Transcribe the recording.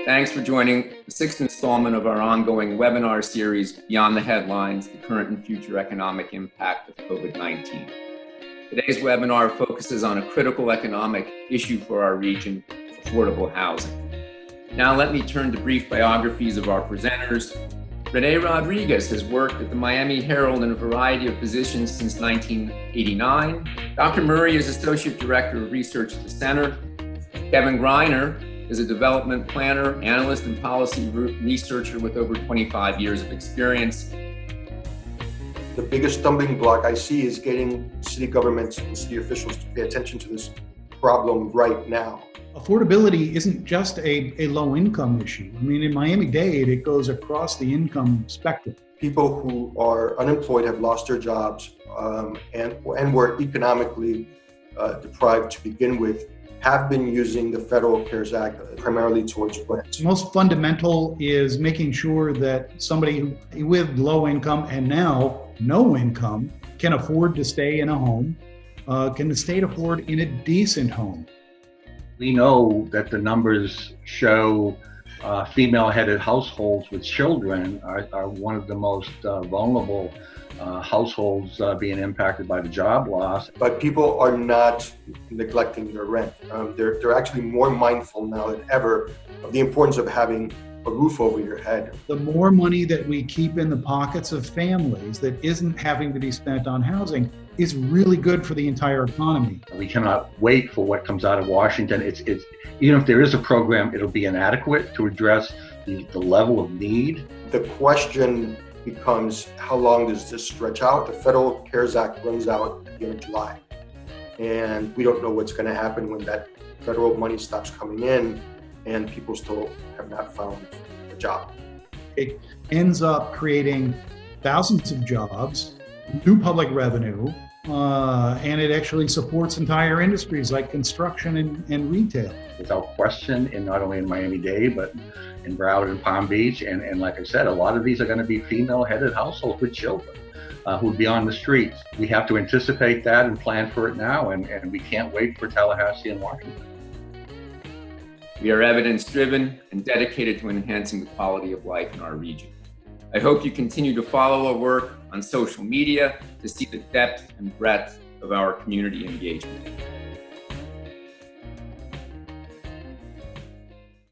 Thanks for joining the sixth installment of our ongoing webinar series, Beyond the Headlines, the Current and Future Economic Impact of COVID-19. Today's webinar focuses on a critical economic issue for our region, affordable housing. Now let me turn to brief biographies of our presenters. Rene Rodriguez has worked at the Miami Herald in a variety of positions since 1989. Dr. Murray is Associate Director of Research at the Center. Kevin Greiner is a development planner, analyst, and policy researcher with over 25 years of experience. The biggest stumbling block I see is getting city governments and city officials to pay attention to this problem right now. Affordability isn't just a low-income issue. I mean, in Miami-Dade, it goes across the income spectrum. People who are unemployed, have lost their jobs, and were economically deprived to begin with, have been using the Federal CARES Act primarily towards rent. Most fundamental is making sure that somebody with low income and now no income can afford to stay in a home, can the state afford in a decent home. We know that the numbers show female-headed households with children are one of the most vulnerable households being impacted by the job loss. But people are not neglecting their rent. They're actually more mindful now than ever of the importance of having a roof over your head. The more money that we keep in the pockets of families that isn't having to be spent on housing is really good for the entire economy. We cannot wait for what comes out of Washington. It's even if there is a program, it'll be inadequate to address the level of need. The question becomes, how long does this stretch out? The Federal CARES Act runs out at the end of July. And we don't know what's going to happen when that federal money stops coming in and people still have not found a job. It ends up creating thousands of jobs, new public revenue, and it actually supports entire industries like construction and retail. Without question, and not only in Miami-Dade, but in Broward and Palm Beach. And like I said, a lot of these are going to be female-headed households with children who would be on the streets. We have to anticipate that and plan for it now, and we can't wait for Tallahassee and Washington. We are evidence-driven and dedicated to enhancing the quality of life in our region. I hope you continue to follow our work on social media to see the depth and breadth of our community engagement.